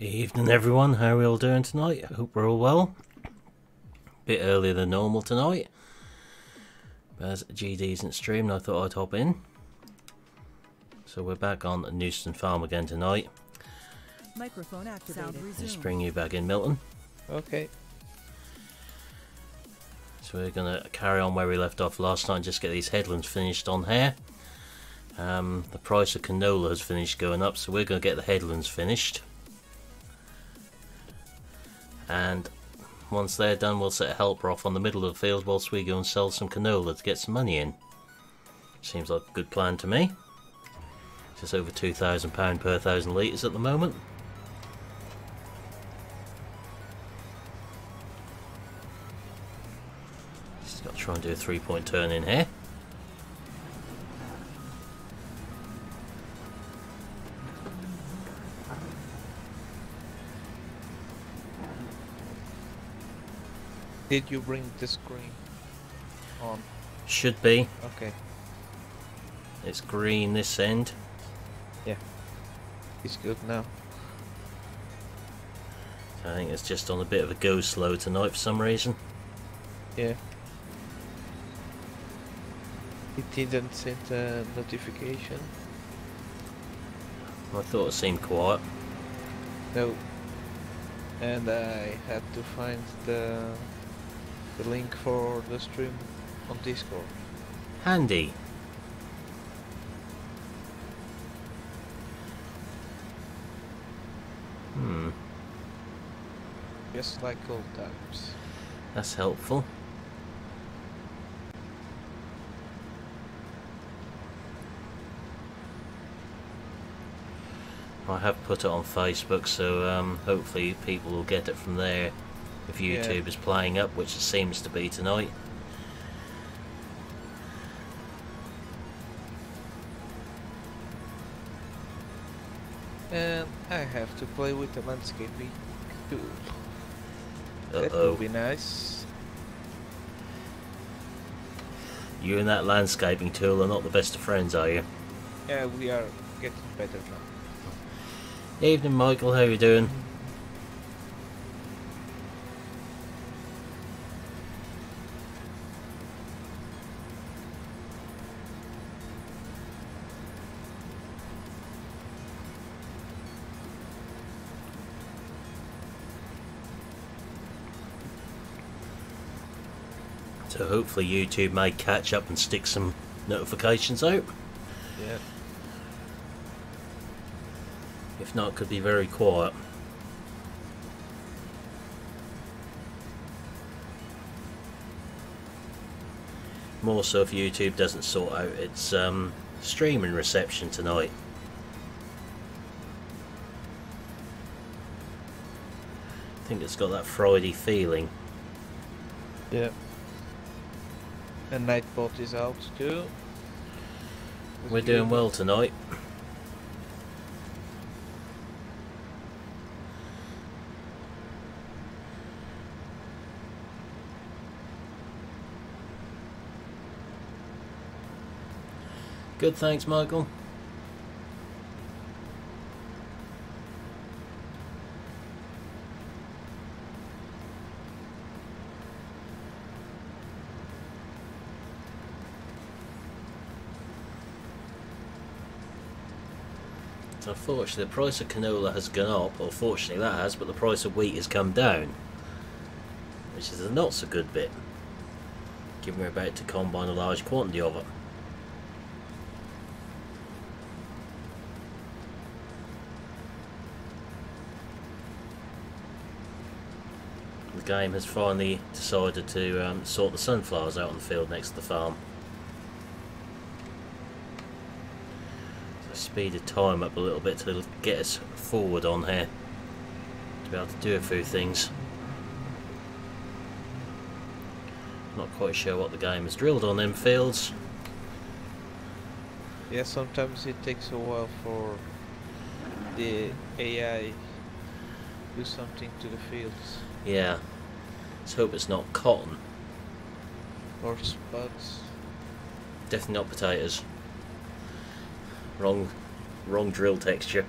Evening everyone, how are we all doing tonight? I hope we're all well. Bit earlier than normal tonight. But as GD isn't streaming, I thought I'd hop in. So we're back on Knuston Farm again tonight. Microphone activated. Let's bring you back in, Milton. Okay. So we're gonna carry on where we left off last night and just get these headlands finished on here. The price of canola has finished going up, so we're gonna get the headlands finished. And once they're done, we'll set a helper off on the middle of the field whilst we go and sell some canola to get some money in. Seems like a good plan to me. Just over £2,000 per 1,000 litres at the moment. Just got to try and do a 3-point turn in here. Did you bring the screen on? Should be. Okay. It's green this end. Yeah. It's good now. I think it's just on a bit of a go slow tonight for some reason. Yeah. It didn't send a notification. I thought it seemed quiet. No. And I had to find the link for the stream on Discord. Handy. Just like old times. That's helpful. I have put it on Facebook, so hopefully people will get it from there if YouTube is playing up, which it seems to be tonight. And I have to play with the landscaping tool. That Uh-oh. will be nice. You and that landscaping tool are not the best of friends, are you? Yeah, we are getting better now. Evening, Michael. How you doing? So hopefully YouTube may catch up and stick some notifications out. Yeah. If not, it could be very quiet. More so if YouTube doesn't sort out its streaming reception tonight. I think it's got that Friday feeling. Yeah. And Nightbot is out too. We're doing well tonight. Good, thanks, Michael. So unfortunately, the price of canola has gone up, or fortunately that has, but the price of wheat has come down, which is a not so good bit, given we're about to combine a large quantity of it. The game has finally decided to sort the sunflowers out on the field next to the farm. Speed the time up a little bit to get us forward on here to be able to do a few things. Not quite sure what the game has drilled on them fields. Yeah, sometimes it takes a while for the AI to do something to the fields. Yeah, let's hope it's not cotton. Or spuds. Definitely not potatoes. Wrong drill texture.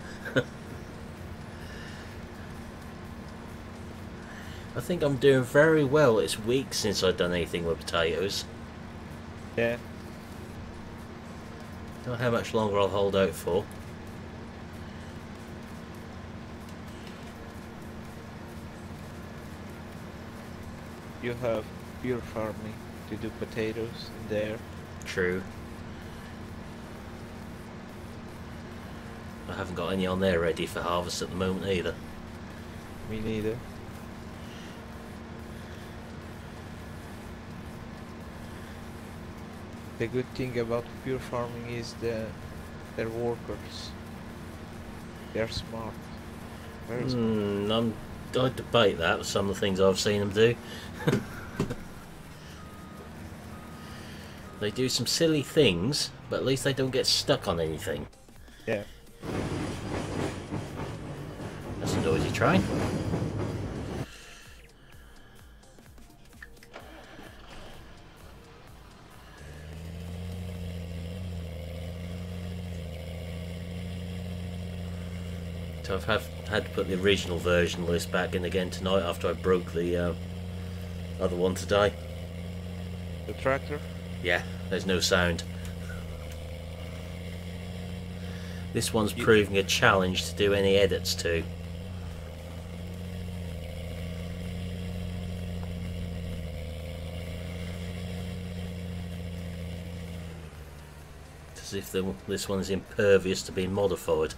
I think I'm doing very well. It's weeks since I've done anything with potatoes. Yeah. Don't know how much longer I'll hold out for. You have pure farming to do potatoes in there. True. I haven't got any on there ready for harvest at the moment either. Me neither. The good thing about pure farming is their workers. They're smart. Very smart. I debate that with some of the things I've seen them do. They do some silly things, but at least they don't get stuck on anything. Yeah. That's a noisy train. So I've had to put the original version list back in again tonight after I broke the other one today. The tractor? Yeah, there's no sound. This one's proving a challenge to do any edits to. As if this one's impervious to being modified.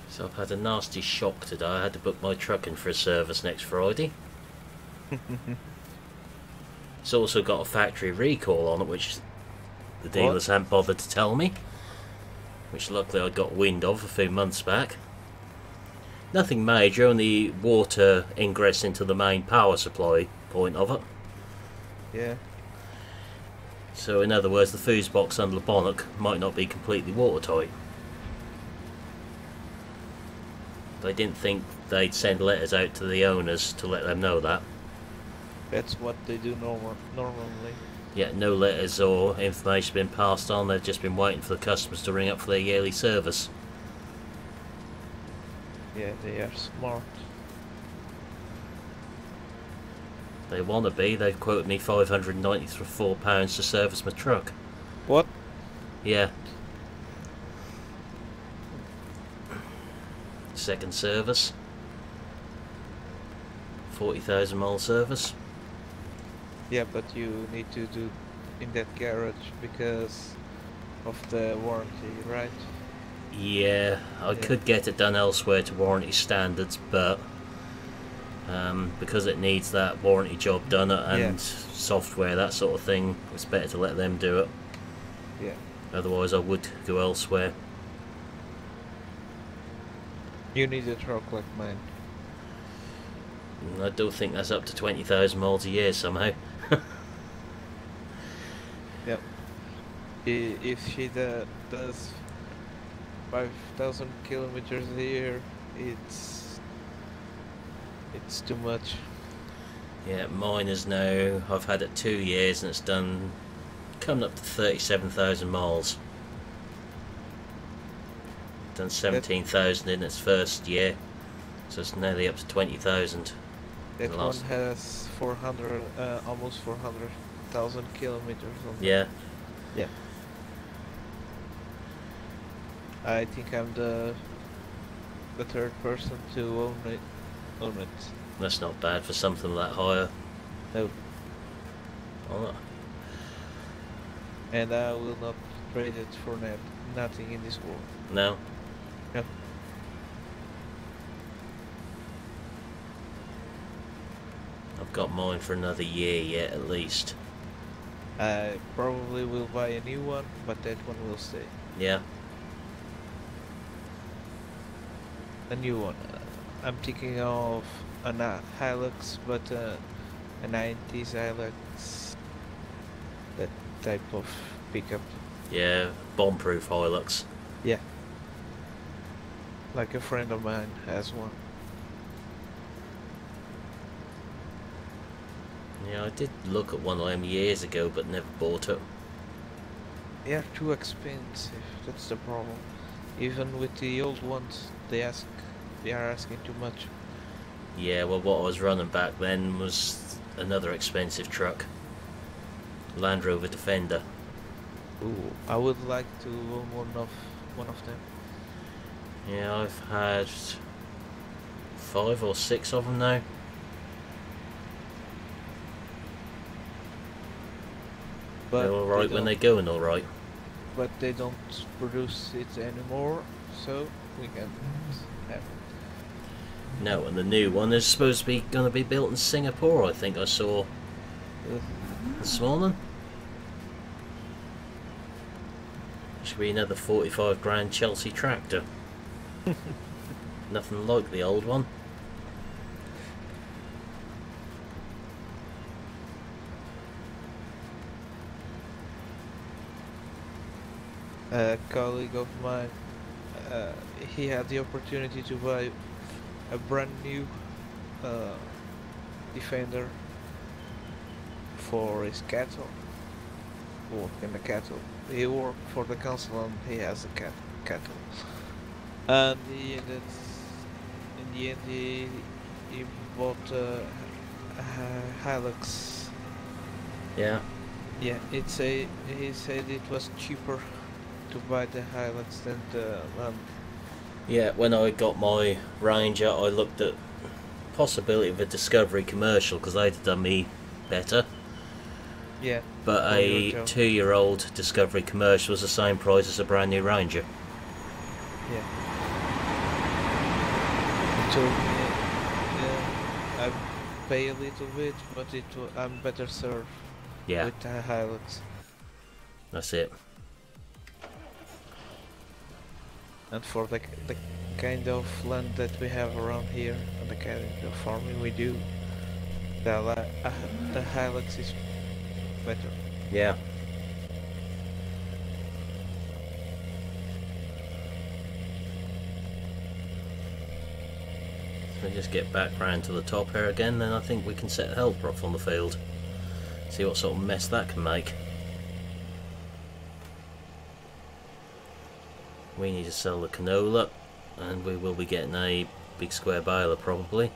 So I've had a nasty shock today. I had to book my truck in for a service next Friday. It's also got a factory recall on it, which the dealers hadn't bothered to tell me. Which luckily I got wind of a few months back. Nothing major, only water ingress into the main power supply point of it. Yeah. So in other words, the fuse box under the bonnet might not be completely watertight. They didn't think they'd send letters out to the owners to let them know that. That's what they do normally. Yeah, no letters or information been passed on. They've just been waiting for the customers to ring up for their yearly service. Yeah, they are smart. They want to be. They've quoted me £594 to service my truck. What? Yeah. Second service. 40,000 mile service. Yeah, but you need to do in that garage because of the warranty, right? Yeah, I could get it done elsewhere to warranty standards, but because it needs that warranty job done and software, that sort of thing, it's better to let them do it. Yeah. Otherwise I would go elsewhere. You need a truck like mine. I don't think that's up to 20,000 miles a year somehow. Yep. If she does 5,000 kilometers a year, it's too much. Yeah, mine is now, I've had it 2 years and it's done, coming up to 37,000 miles. Done 17,000 in its first year, so it's nearly up to 20,000. That one has 400, almost 400,000 kilometers on Yeah. it. Yeah. I think I'm the third person to own it. That's not bad for something that higher. No. Oh. And I will not trade it for nothing in this world. No. No. I've got mine for another year yet, at least. I probably will buy a new one, but that one will stay. Yeah. a new one. I'm thinking of an Hilux, but a 90s Hilux, that type of pickup. Yeah, bomb-proof Hilux. Yeah, like a friend of mine has one. Yeah, I did look at one of them years ago, but never bought it. They are too expensive. That's the problem. Even with the old ones, they are asking too much. Yeah, well, what I was running back then was another expensive truck. Land Rover Defender. Ooh, I would like to own one of them. Yeah, I've had 5 or 6 of them now. But They're alright when they're going alright. But they don't produce it anymore, so we can have it. No, and the new one is supposed to be going to be built in Singapore, I think I saw this morning. Should be another 45 grand Chelsea tractor. Nothing like the old one. A colleague of mine, he had the opportunity to buy a brand new Defender for his cattle. Work in the cattle. He worked for the council and he has a cattle. And in the end, he bought a Hilux. Yeah. Yeah, he said it was cheaper to buy the Hilux than the Land. Yeah, when I got my Ranger, I looked at possibility of a Discovery commercial because they'd have done me better. Yeah. But a 2-year-old Discovery commercial was the same price as a brand new Ranger. Yeah. He told me, I pay a little bit, but I'm better served with the Hilux. That's it. And for the kind of land that we have around here and the kind of farming we do, the Hilux is better. Yeah. So we just get back round to the top here again, then I think we can set the helper off on the field. See what sort of mess that can make. We need to sell the canola, and we will be getting a big square baler probably.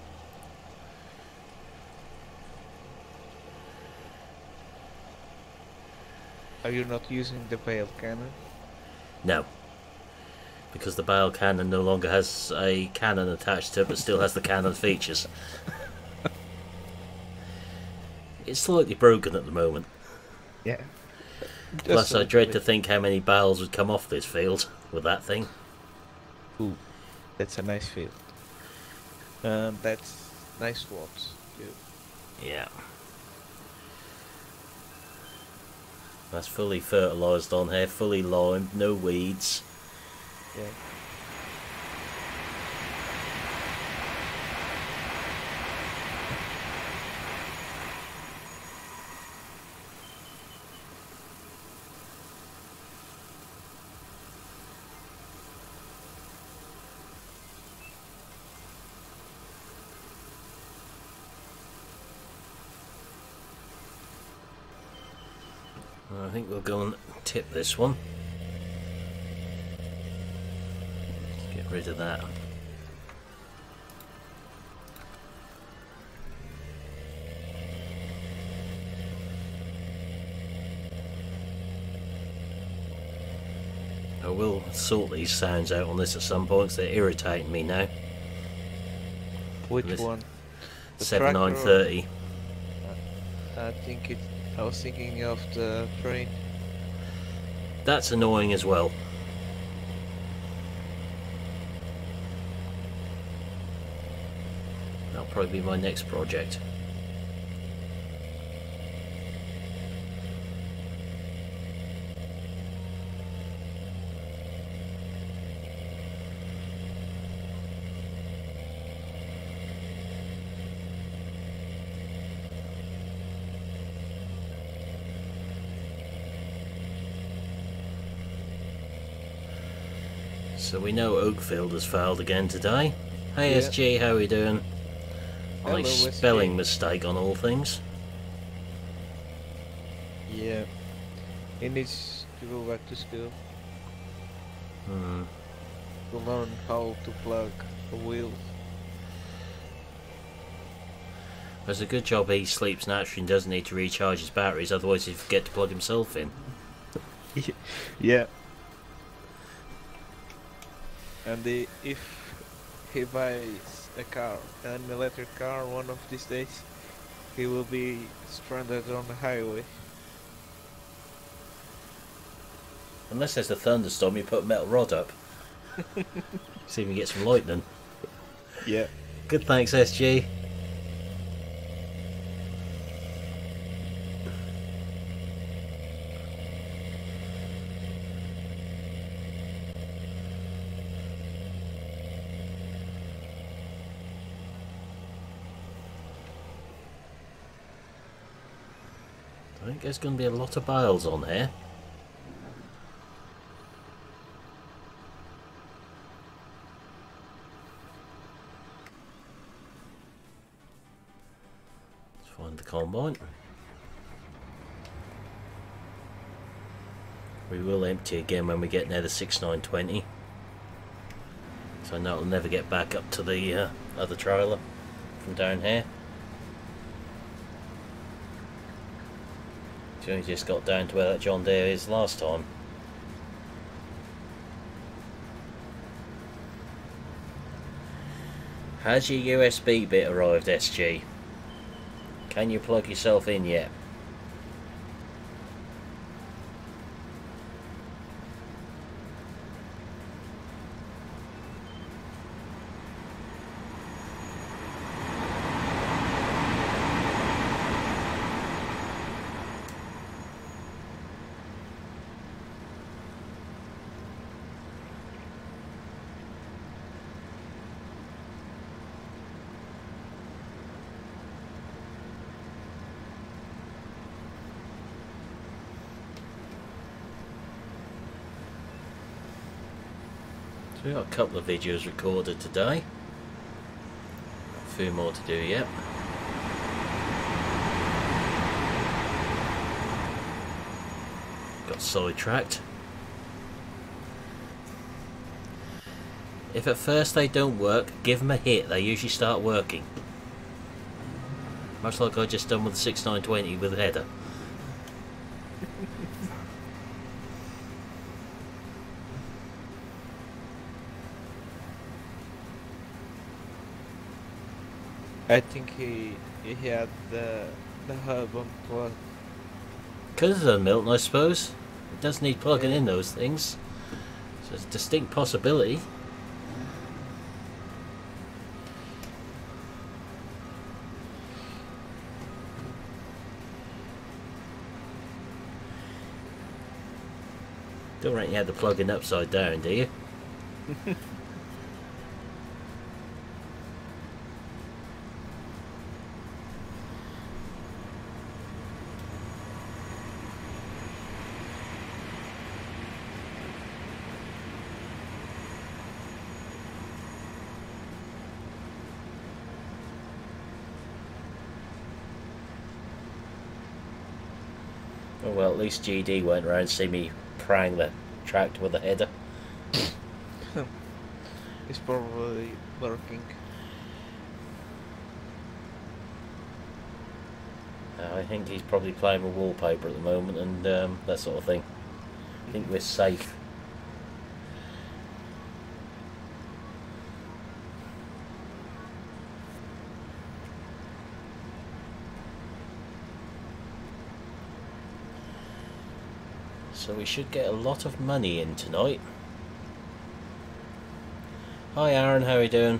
Are you not using the bale cannon? No, because the bale cannon no longer has a cannon attached to it, but still has the cannon features. It's slightly broken at the moment. Yeah. Plus I dread to think how many bales would come off this field with that thing. Ooh, that's a nice field. That's nice watts too. Yeah. That's fully fertilised on here, fully limed, no weeds. Yeah. I think we'll go and tip this one. Get rid of that. I will sort these sounds out on this at some point because they're irritating me now. Which one? The 7930. I was thinking of the train. That's annoying as well. That'll probably be my next project. So we know Oakfield has failed again today. Hey Yeah. SG, how are we doing? Hello, Nice SG. spelling mistake on all things. Yeah. He needs to go back to school to learn how to plug the wheels. There's a good job he sleeps naturally and doesn't need to recharge his batteries, otherwise he'd forget to plug himself in. Yeah. And if he buys a car, an electric car, one of these days, he will be stranded on the highway. Unless there's a thunderstorm, you put a metal rod up. See if you can get some lightning. Yeah. Good, thanks SG. I think there's going to be a lot of bales on here. Let's find the combine. We will empty again when we get near the 6920. So I know it'll never get back up to the other trailer from down here. She only just got down to where that John Deere is last time. Has your USB bit arrived, SG? Can you plug yourself in yet? So we've got a couple of videos recorded today. A few more to do yet. Got sidetracked. If at first they don't work, give them a hit. They usually start working. Much like I just done with the 6920 with the header. I think he had the hub unplugged. Could have done, Milton, I suppose. It does need plugging in those things. So it's a distinct possibility. Don't reckon you had the plug-in upside down, do you? Oh well, at least GD went around and see me prang the tractor with a header. It's probably working. I think he's probably playing with wallpaper at the moment and that sort of thing. I think we're safe. So we should get a lot of money in tonight. Hi Aaron, how are you doing?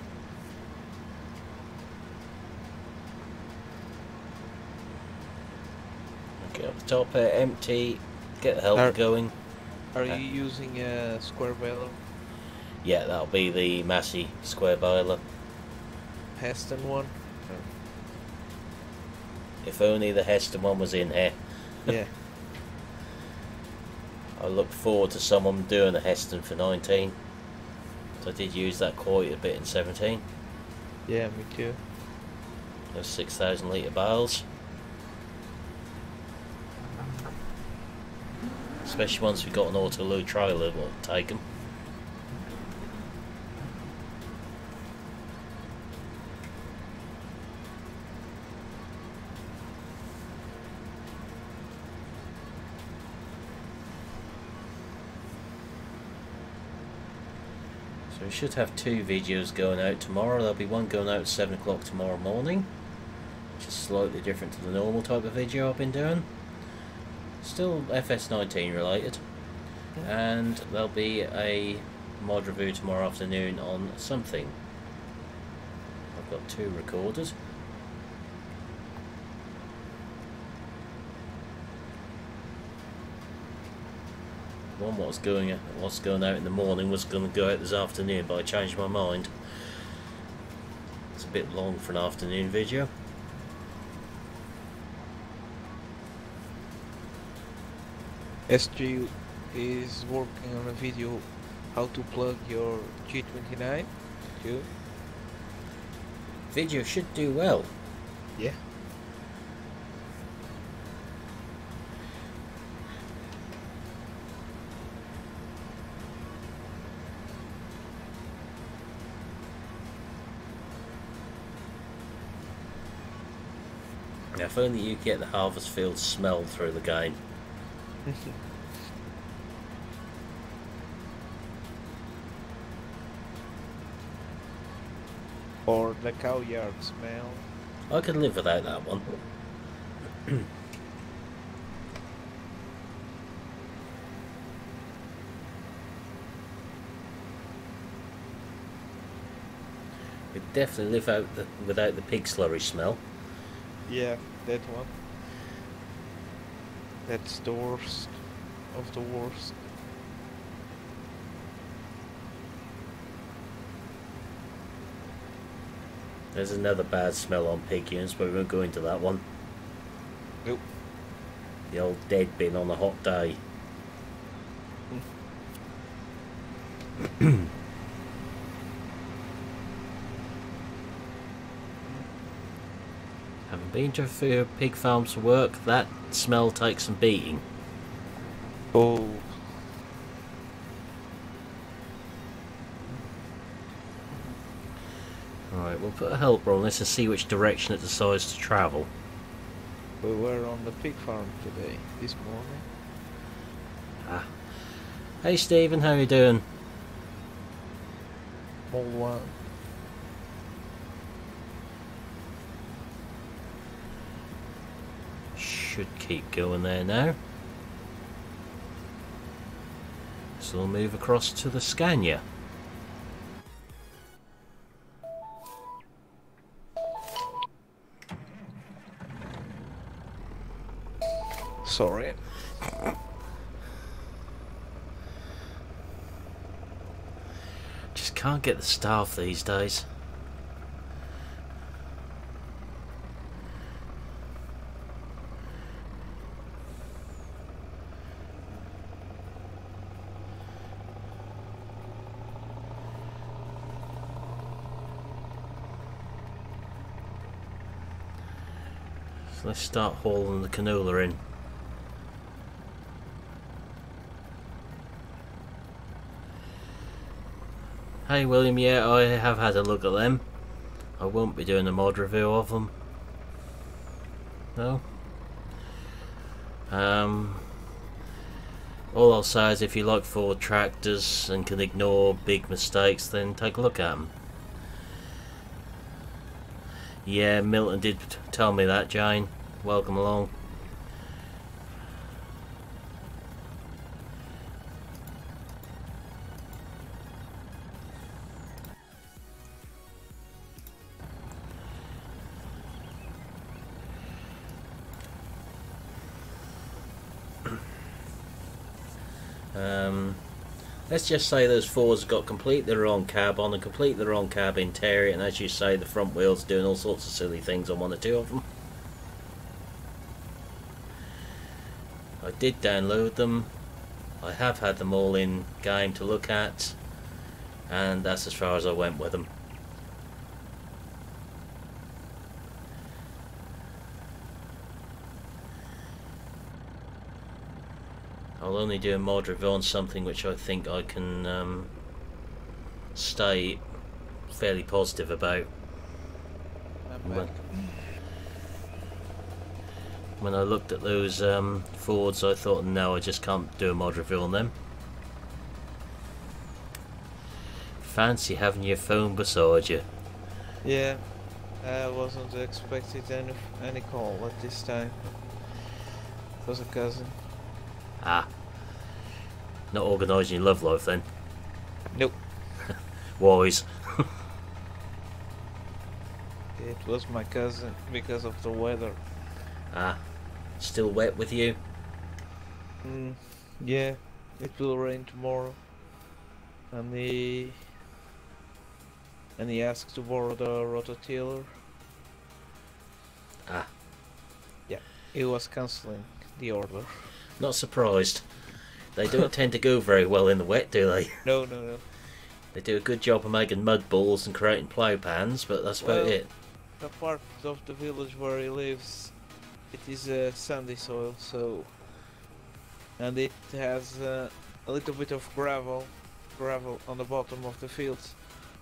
Okay, up the top here, empty, get the helper going. Are you using a square baler? Yeah, that'll be the Massey square baler. Heston one? If only the Heston one was in here. Yeah. I look forward to someone doing a Heston for 19. So I did use that quite a bit in 17. Yeah, me too. Those 6,000 litre barrels. Especially once we got an auto load trial, it will take them. So we should have 2 videos going out tomorrow. There'll be one going out at 7 o'clock tomorrow morning, which is slightly different to the normal type of video I've been doing. Still FS19 related. And there'll be a mod review tomorrow afternoon on something. I've got 2 recorded. One what's going out in the morning was going to go out this afternoon, but I changed my mind. It's a bit long for an afternoon video. SG is working on a video how to plug your G29 too. Video should do well. Yeah. Now, if only you get the harvest field smell through the game. Or the cow yard smell. I could live without that one. We'd definitely live out without the pig slurry smell. Yeah, that one. That's the worst of the worst. There's another bad smell on pig units, but we won't go into that one. Nope. The old dead bin on a hot day. Haven't been to a few pig farms for work. That smell takes some beating. Oh. Right, we'll put a helper on this and see which direction it decides to travel. We were on the pig farm today, this morning. Ah. Hey Stephen, how you doing? All one. Should keep going there now. So we'll move across to the Scania. Sorry. Just can't get the staff these days. So let's start hauling the canola in. Hey William, yeah, I have had a look at them. I won't be doing a mod review of them. No. All I'll say is if you like Ford tractors and can ignore big mistakes, then take a look at them. Yeah, Milton did tell me that, Jane. Welcome along. Let's just say those Fords have got completely the wrong cab on and completely the wrong cab interior, and as you say, the front wheels doing all sorts of silly things on 1 or 2 of them. I did download them. I have had them all in game to look at. and that's as far as I went with them. I'll only do a mod review on something which I think I can stay fairly positive about. When I looked at those Fords, I thought, no, I just can't do a mod review on them. Fancy having your phone beside you. Yeah, I wasn't expecting any call at this time. It was a cousin. Ah. Not organising your love life then? Nope. Wise. It was my cousin because of the weather. Ah. Still wet with you? Yeah, it will rain tomorrow. And he asked to borrow the rototiller. Ah. Yeah, he was cancelling the order. Not surprised. They don't tend to go very well in the wet, do they? No. They do a good job of making mud balls and creating plough pans, but that's about it. The part of the village where he lives, it is sandy soil, so, and it has a little bit of gravel on the bottom of the fields.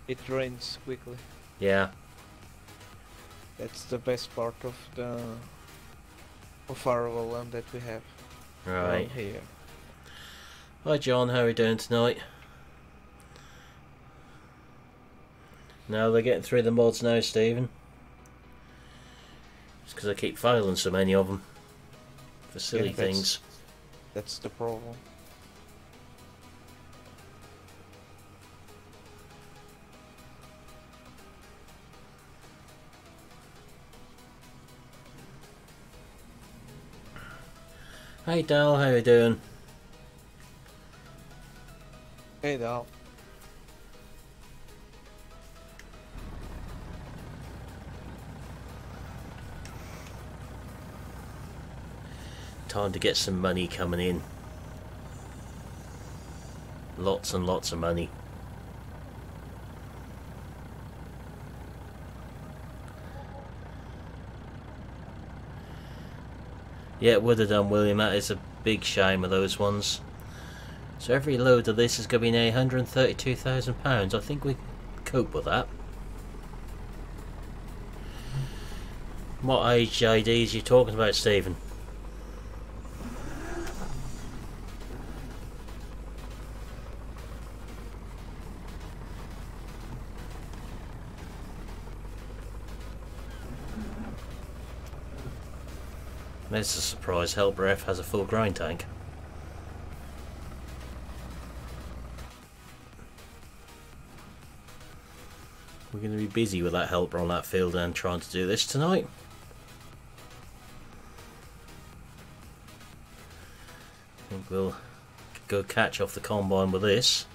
It drains quickly. Yeah. That's the best part of the arable land that we have. Right. Here. Hi John, how are you doing tonight? Now they're getting through the mods now, Stephen. It's because I keep failing so many of them. For silly things. That's the problem. Hey Dal, how you doing? Hey Dal. Time to get some money coming in. Lots and lots of money. Yeah, it would have done, William. That is a big shame of those ones. So every load of this is going to be near £132,000. I think we can cope with that. What age IDs are you talking about, Stephen? There's a surprise. Helper F has a full grind tank. We're going to be busy with that helper on that field and trying to do this tonight. I think we'll go catch off the combine with this.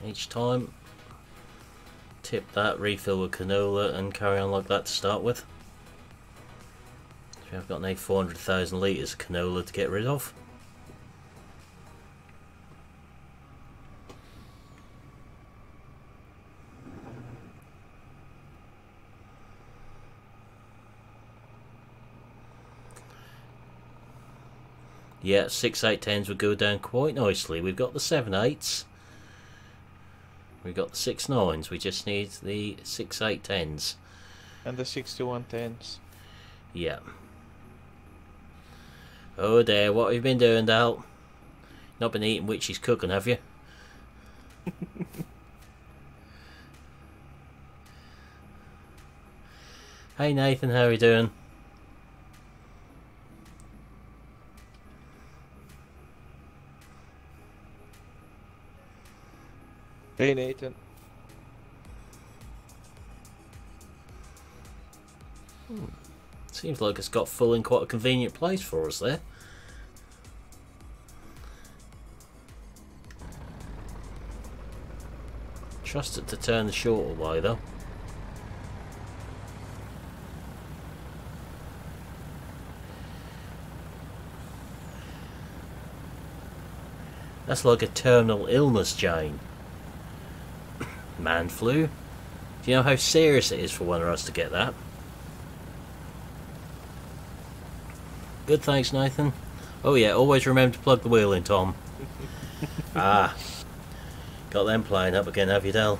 Each time, tip that, refill with canola and carry on like that to start with. I've got nearly 400,000 litres of canola to get rid of. Yeah, 6/810s would go down quite nicely. We've got the 7/8s. We've got the 6/9s. We just need the 6/810s. And the 6110s. Yeah. Oh dear, what have you been doing, Dal? Not been eating Witch's cooking, have you? Hey Nathan, how are you doing? Hey Nathan. Seems like it's got full in quite a convenient place for us there. Trust it to turn the shorter way though. That's like a terminal illness, Jane. Man flu? Do you know how serious it is for one of us to get that? Good, thanks, Nathan. Oh yeah, always remember to plug the wheel in, Tom. Ah. Got them playing up again, have you, Del?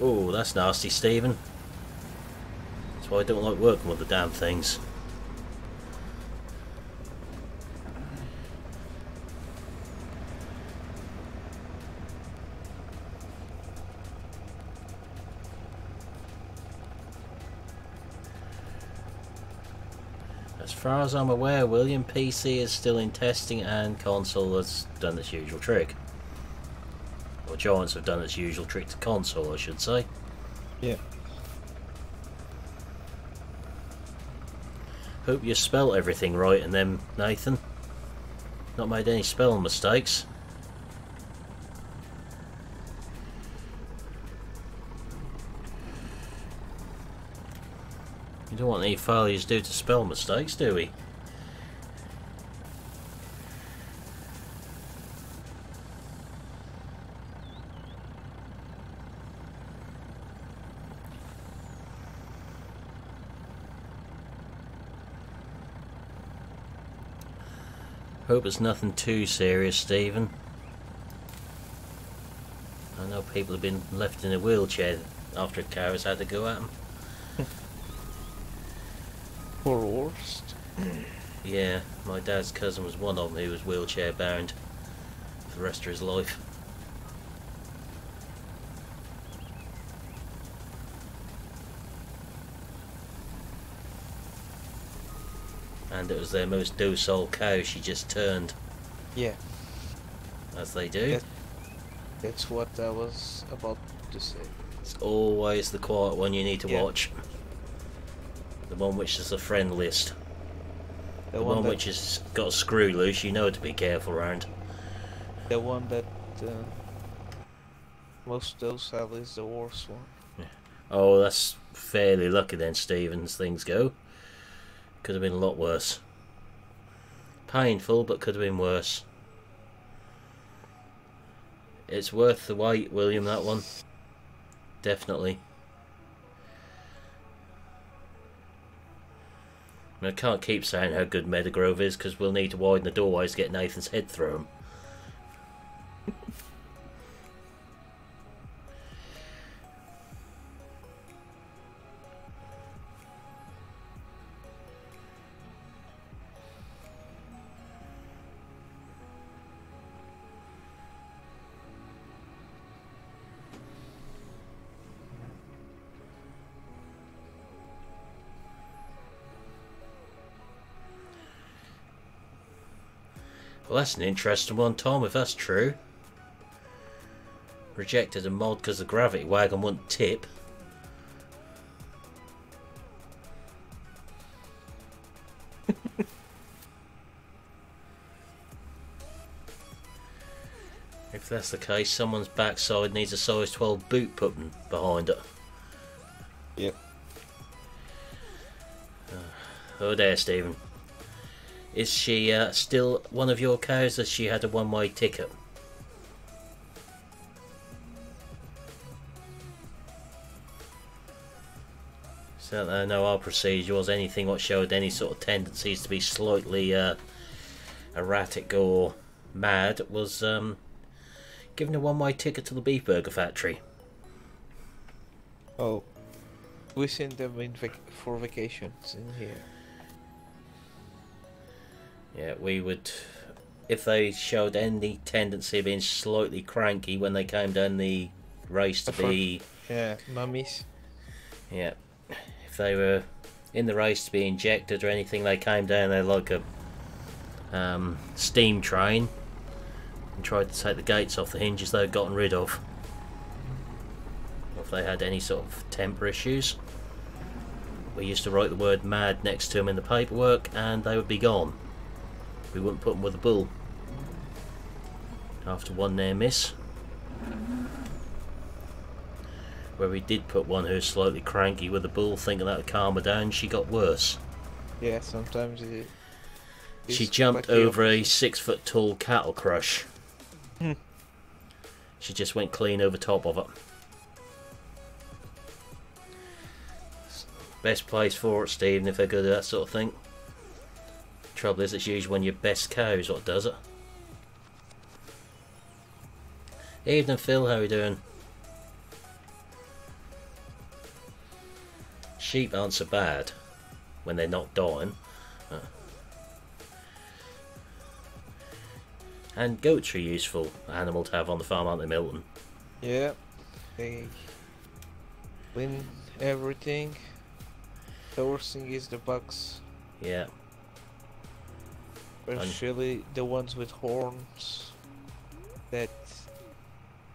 Oh, that's nasty, Stephen. That's why I don't like working with the damn things. As far as I'm aware, William, PC is still in testing and console has done its usual trick. Or Giants have done its usual trick to console, I should say. Yeah. Hope you spelt everything right in them, Nathan. Not made any spelling mistakes. You don't want any failures due to spell mistakes, do we? Hope it's nothing too serious, Stephen. I know people have been left in a wheelchair after a car has had to go at them. Or worst. Yeah, my dad's cousin was one of them who was wheelchair bound for the rest of his life. And it was their most docile cow she just turned. Yeah. As they do. That's what I was about to say. It's always the quiet one you need to watch. The one which is the friendliest. The one which has got a screw loose, you know to be careful around. The one that most docile is the worst one. Yeah. Oh, that's fairly lucky then, Stephen, as things go. Could have been a lot worse. Painful, but could have been worse. It's worth the wait, William, that one. Definitely. I can't keep saying how good Metagrove is because we'll need to widen the doorways to get Nathan's head through them. Well, that's an interesting one, Tom, if that's true. Rejected a mod because the gravity wagon wouldn't tip. If that's the case, someone's backside needs a size 12 boot put behind it. Yep. Oh there, Stephen. Is she still one of your cows, as she had a one-way ticket? Certainly no, our procedure was anything what showed any sort of tendencies to be slightly erratic or mad was given a one-way ticket to the beef burger factory. Oh, we send them in for vacations in here. Yeah, we would, if they showed any tendency of being slightly cranky when they came down the race to be... Yeah, mummies. Yeah, if they were in the race to be injected or anything, they came down there like a steam train and tried to take the gates off the hinges they'd gotten rid of. Or if they had any sort of temper issues, we used to write the word mad next to them in the paperwork and they would be gone. We wouldn't put them with a bull. After one near miss. where we did put one who's slightly cranky with a bull, thinking that would calm her down. She got worse. Yeah, sometimes She jumped over a 6 foot tall cattle crush. She just went clean over top of it. Best place for it, Stephen, if they're good at that sort of thing. Trouble is, it's usually when your best cow is what does it. Evening, Phil, how are you doing? Sheep aren't so bad when they're not dying. And goats are a useful animal to have on the farm, aren't they, Milton? Yeah, they win everything. The worst thing is the bugs. Yeah. Especially the ones with horns. That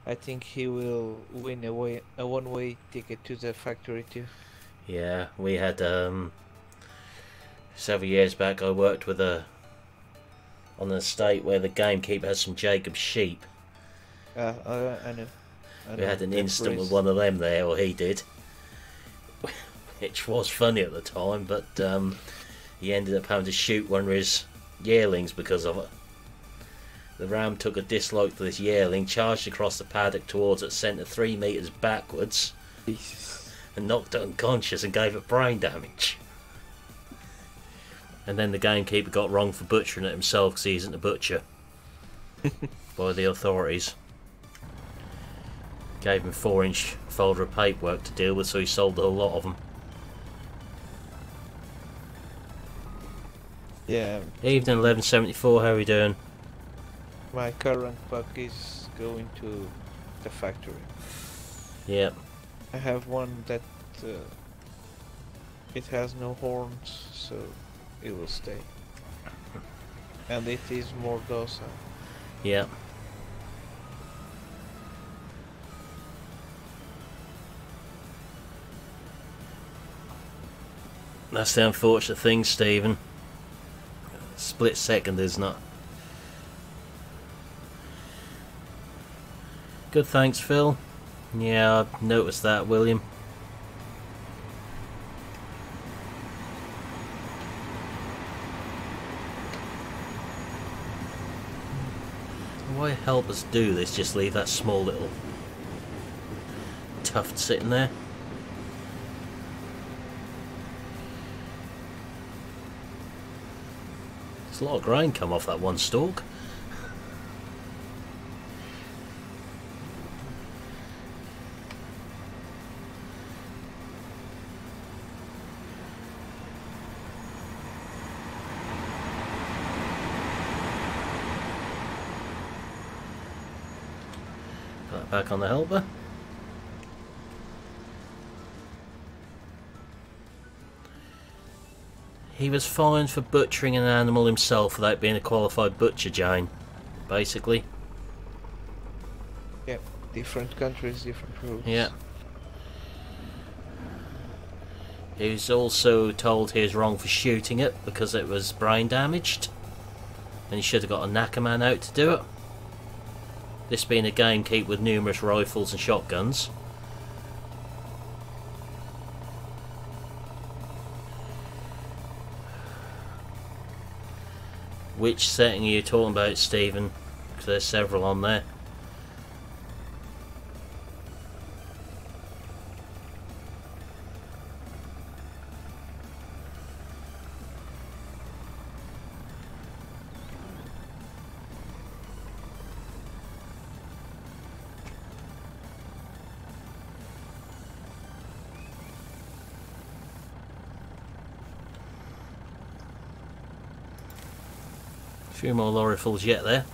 I think he will win a one-way ticket to the factory too. Yeah, we had several years back. I worked with on an estate where the gamekeeper has some Jacob sheep. I know. We had an incident with one of them there, or he did, which was funny at the time, but he ended up having to shoot one of his yearlings because of it. The ram took a dislike to this yearling, charged across the paddock towards it, sent it 3 metres backwards, and knocked it unconscious and gave it brain damage. And then the gamekeeper got wrong for butchering it himself because he isn't a butcher by the authorities. Gave him a 4-inch folder of paperwork to deal with, so he sold a whole lot of them. Yeah. Evening 1174, how are we doing? My current bug is going to the factory. Yep. I have one that it has no horns, so it will stay. And it is more docile. Yep. That's the unfortunate thing, Stephen. Split second, isn't it? Good, thanks, Phil. Yeah, I've noticed that, William. Why help us do this? Just leave that small little tuft sitting there. There's a lot of grain come off that one stalk. Back on the helper. He was fined for butchering an animal himself without being a qualified butcher, Jane. Basically. Yeah, different countries, different rules. Yeah. He was also told he was wrong for shooting it because it was brain damaged. And he should have got a knacker man out to do it. This being a gamekeep with numerous rifles and shotguns. Which setting are you talking about, Stephen? Because there's several on there. A few more lorryfuls yet there.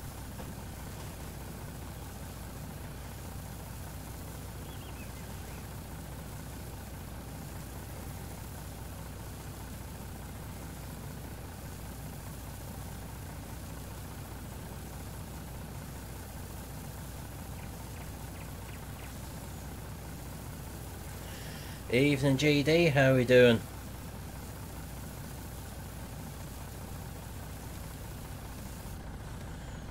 Evening, GD, how are we doing?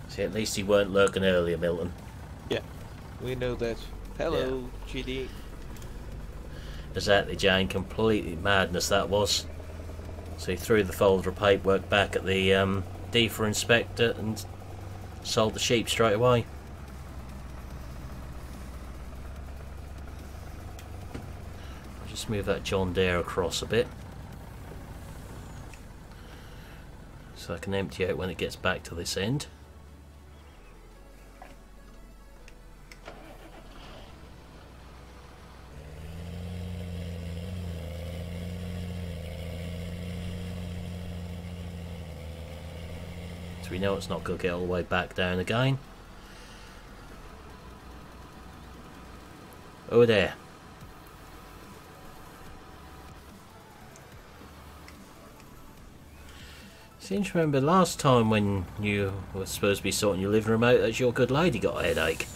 See, at least he weren't lurking earlier, Milton. Yeah, we know that. Hello, GD. Exactly, Jane. Completely madness that was. So he threw the folder of paperwork back at the DEFA inspector and sold the sheep straight away. I'll just move that John Deere across a bit, so I can empty out when it gets back to this end. So we know it's not going to get all the way back down again. Oh there. Seem to remember last time when you were supposed to be sorting your living room out, that your good lady got a headache.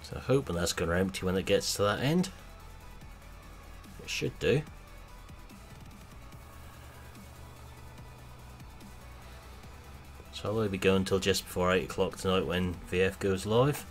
So hoping that's going to empty when it gets to that end. It should do. So I'll only be going until just before 8 o'clock tonight when VF goes live.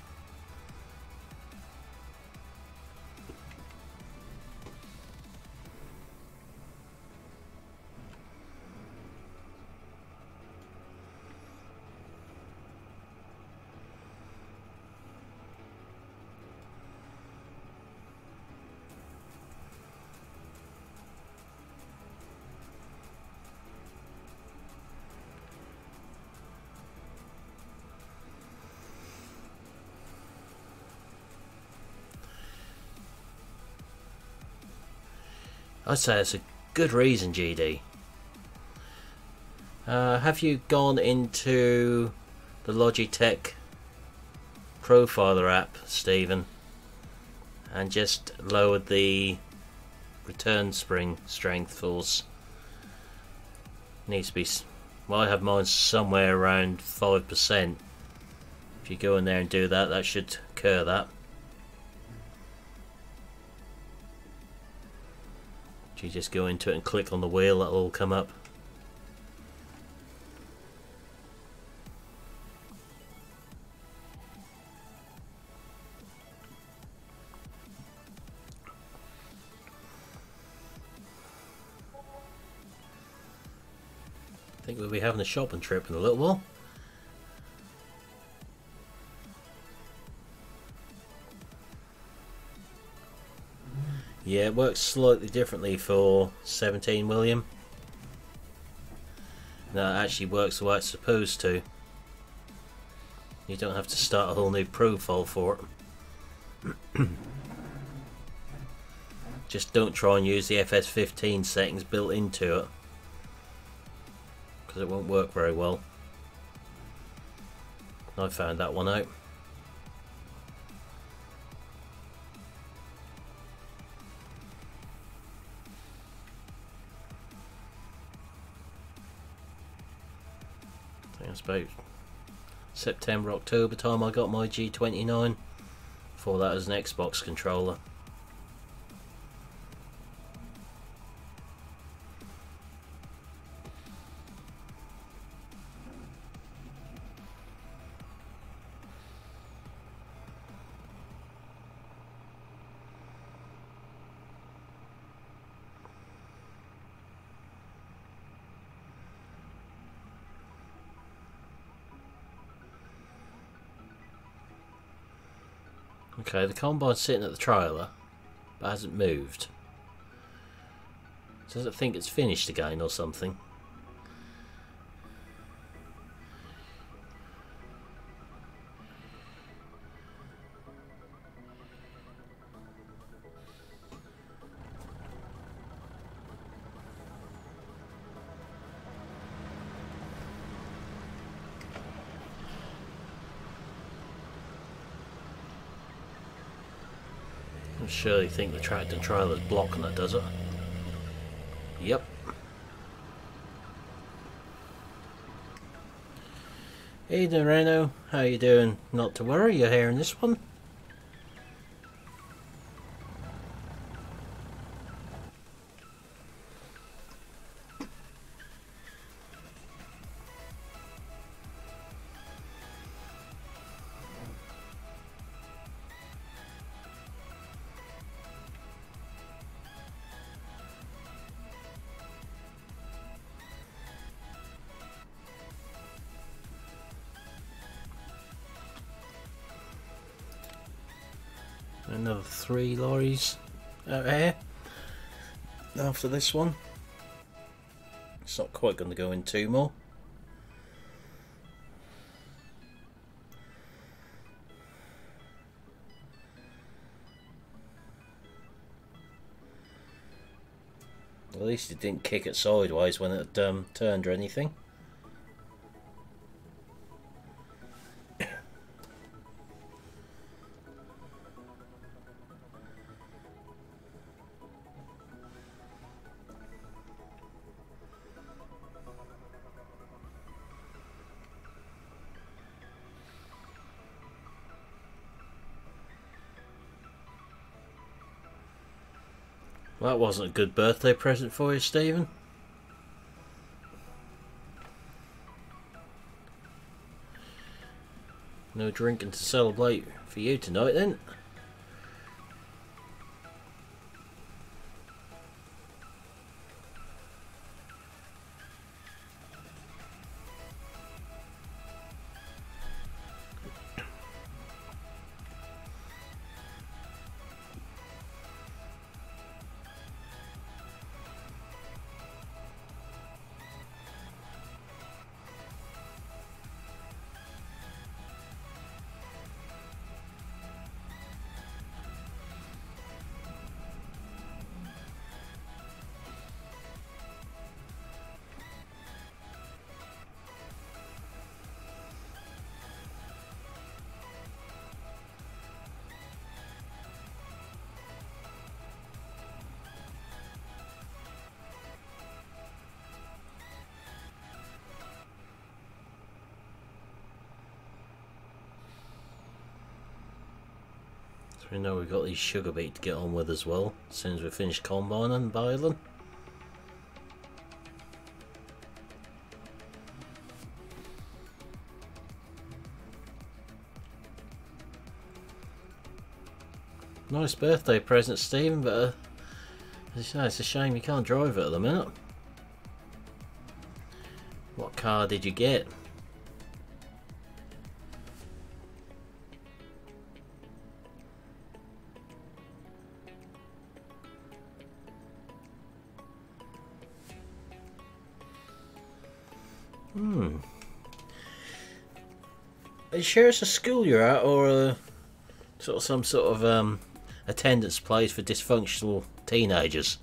I'd say that's a good reason, GD. Have you gone into the Logitech Profiler app, Stephen, and just lowered the return spring strength force? Needs to be, well, I have mine somewhere around 5%. If you go in there and do that, that should cure that. You just go into it and click on the wheel, that'll all come up. I think we'll be having a shopping trip in a little while. Yeah, it works slightly differently for 17 William. No, it actually works the way it's supposed to. You don't have to start a whole new profile for it. Just don't try and use the FS15 settings built into it, because it won't work very well. I found that one out. It's about September, October time I got my G29. Before that was an Xbox controller. Okay, the combine's sitting at the trailer, but hasn't moved. Does it think it's finished again or something? I surely think the tractor trailer's blocking it, does it? Yep. Hey Reno, how you doing? Not to worry, you're hearing this one. Another 3 lorries out here after this one. It's not quite going to go in 2 more. At least it didn't kick it sideways when it turned or anything. That wasn't a good birthday present for you, Stephen. No drinking to celebrate for you tonight then. So we know we've got these sugar beet to get on with as well, as soon as we finish combining and biling. Nice birthday present, Stephen, but it's a shame you can't drive it at the minute. What car did you get? Are you sure it's a school you're at, or some sort of attendance place for dysfunctional teenagers?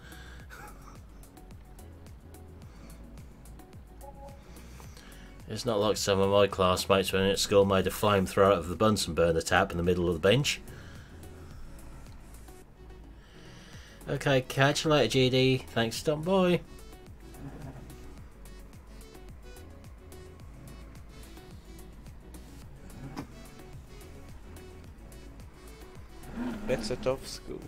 It's not like some of my classmates when at school made a flamethrower out of the Bunsen burner tap in the middle of the bench. Okay, catch you later, GD. Thanks for stopping by. That's a tough school.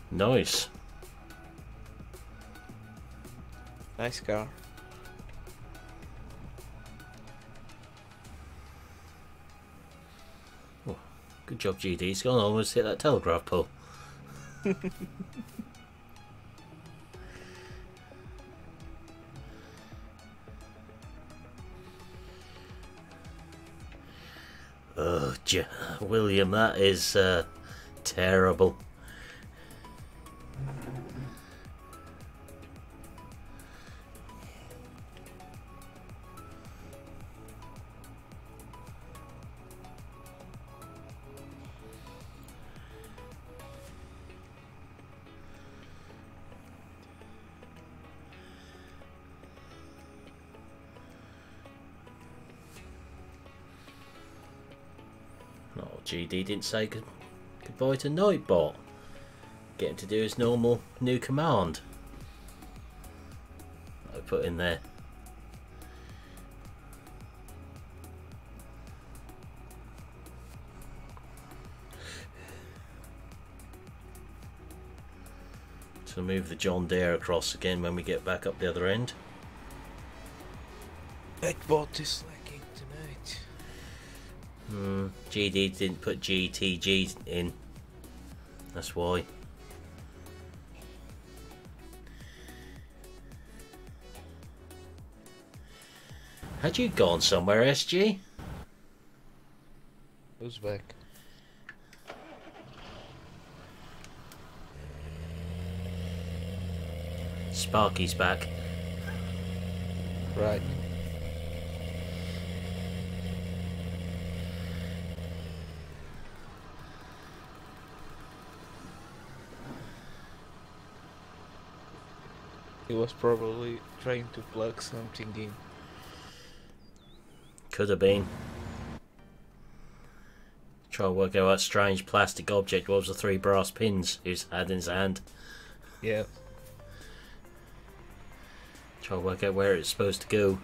Nice. Nice car. Oh, good job, GD. He's gone almost hit that telegraph pole. Oh, William, that is terrible. GD didn't say goodbye to Nightbot. Getting to do his normal new command I put in there. So move the John Deere across again when we get back up the other end. Nightbot is lagging tonight. GD didn't put GTG in. That's why. Had you gone somewhere, SG? Who's back? Sparky's back. Right. He was probably trying to plug something in. Could have been. Try to work out what strange plastic object was the 3 brass pins he's had in his hand. Yeah. Try to work out where it's supposed to go.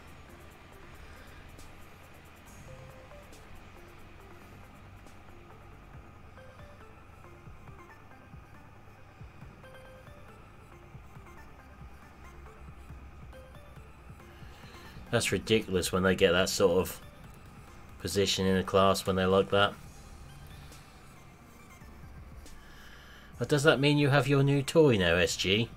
That's ridiculous when they get that sort of position in a class when they're like that. But does that mean you have your new toy now, SG?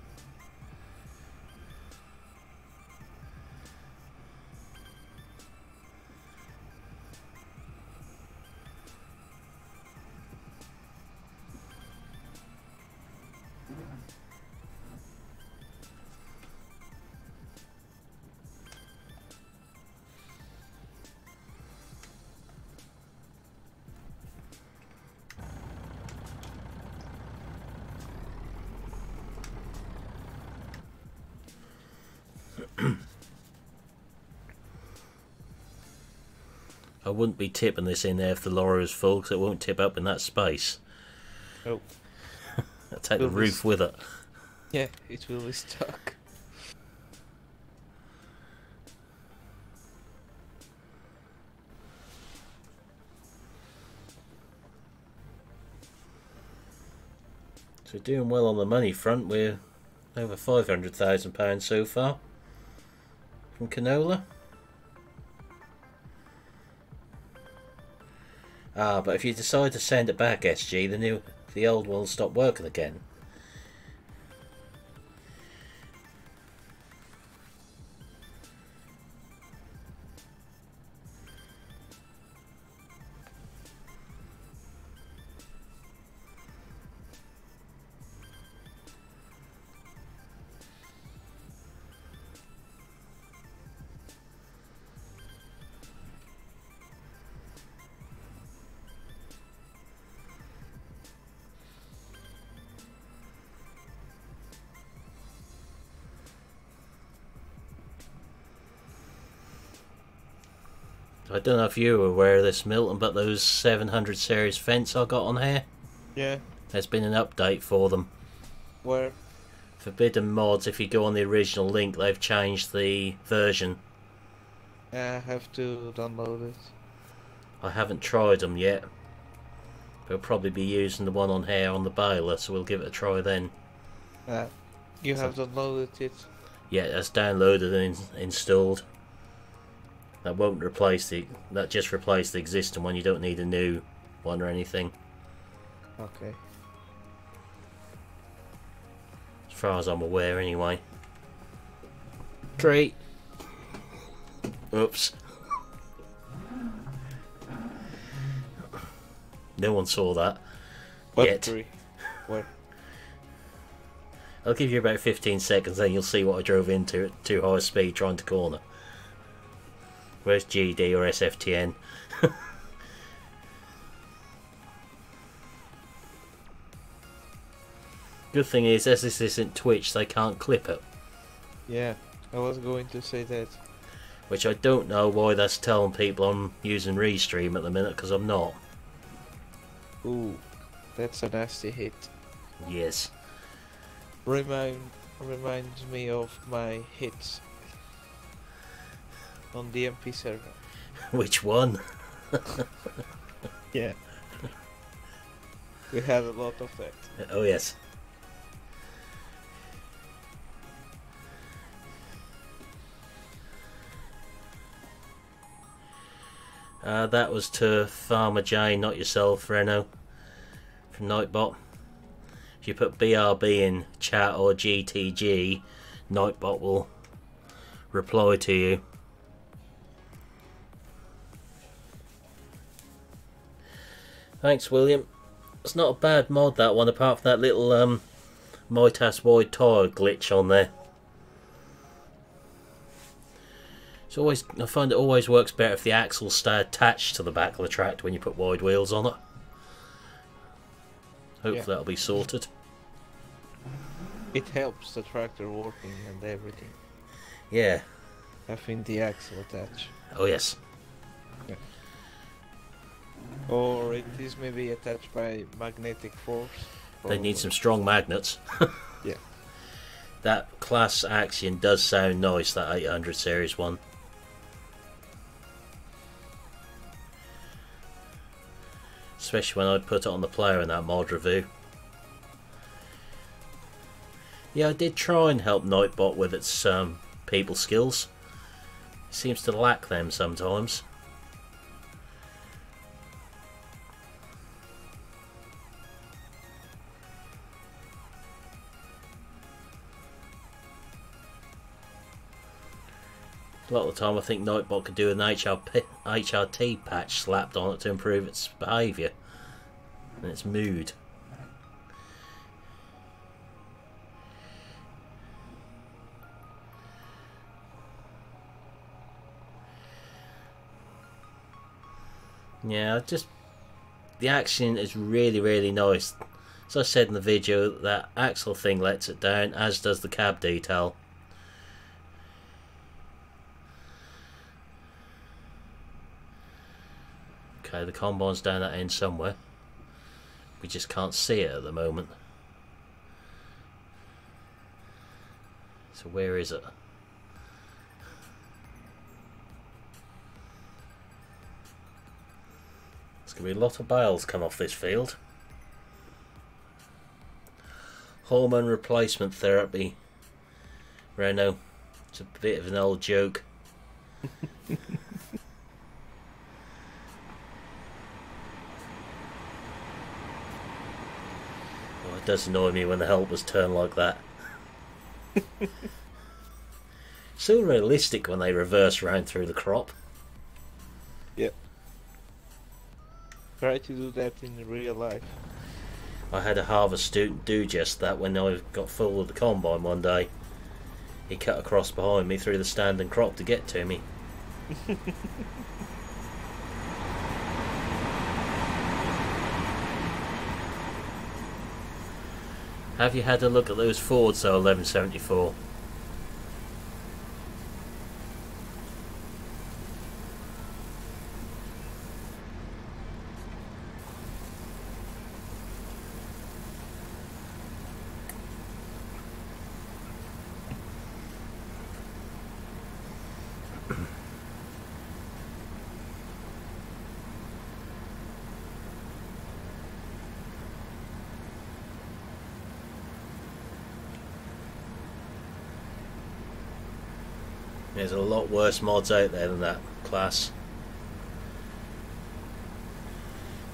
I wouldn't be tipping this in there if the lorry was full, because it won't tip up in that space. Oh. I'll take the roof with it. Yeah, it will be stuck. So doing well on the money front. We're over £500,000 so far from canola. Ah, but if you decide to send it back, SG, the old one will stop working again. I don't know if you were aware of this, Milton, but those 700 series fence I got on here, Yeah. there's been an update for them. Where? Forbidden Mods, if you go on the original link, they've changed the version. I have to download it. I haven't tried them yet. We'll probably be using the one on here on the baler, so we'll give it a try then. You have downloaded it? Yeah, that's downloaded and installed. That won't replace that just replaced the existing one. You don't need a new one or anything. Okay. As far as I'm aware, anyway. Tree. Oops. No one saw that. What Yet. tree? Where? I'll give you about 15 seconds, then you'll see what I drove into at too high speed trying to corner. Where's GD or SFTN? Good thing is, as this isn't Twitch, they can't clip it. Yeah, I was going to say that. Which I don't know why that's telling people I'm using Restream at the minute, because I'm not. Ooh, that's a nasty hit. Yes. Reminds me of my hits on the MP server. Which one? Yeah. We had a lot of that. Oh yes. That was to Farmer J, not yourself, Reno, from Nightbot. If you put BRB in chat or GTG, Nightbot will reply to you. Thanks, William. It's not a bad mod, that one, apart from that little Mitas wide tyre glitch on there. It's always, I find it always works better if the axles stay attached to the back of the tractor when you put wide wheels on it. Hopefully that'll be sorted. It helps the tractor working and everything. Yeah. Having the axle attached. Oh yes. Yeah. Or it is maybe attached by magnetic force. They need some strong magnets. Yeah. That class action does sound nice, that 800 series one. Especially when I'd put it on the player in that mod review. Yeah, I did try and help Nightbot with its people skills. It seems to lack them sometimes. A lot of the time I think Nightbot could do an HRT patch slapped on it to improve its behaviour and its mood. Yeah, just the action is really nice. As I said in the video, that axle thing lets it down, as does the cab detail. Okay, the combine's down that end somewhere. We just can't see it at the moment. So where is it? There's going to be a lot of bales come off this field. Hormone replacement therapy, Reno. It's a bit of an old joke. It does annoy me when the helpers turn like that. So realistic when they reverse round through the crop. Yep. Try to do that in real life. I had a harvest student do just that when I got full of the combine one day. He cut across behind me through the standing crop to get to me. Have you had a look at those Fords though, 1174? There's a lot worse mods out there than that class.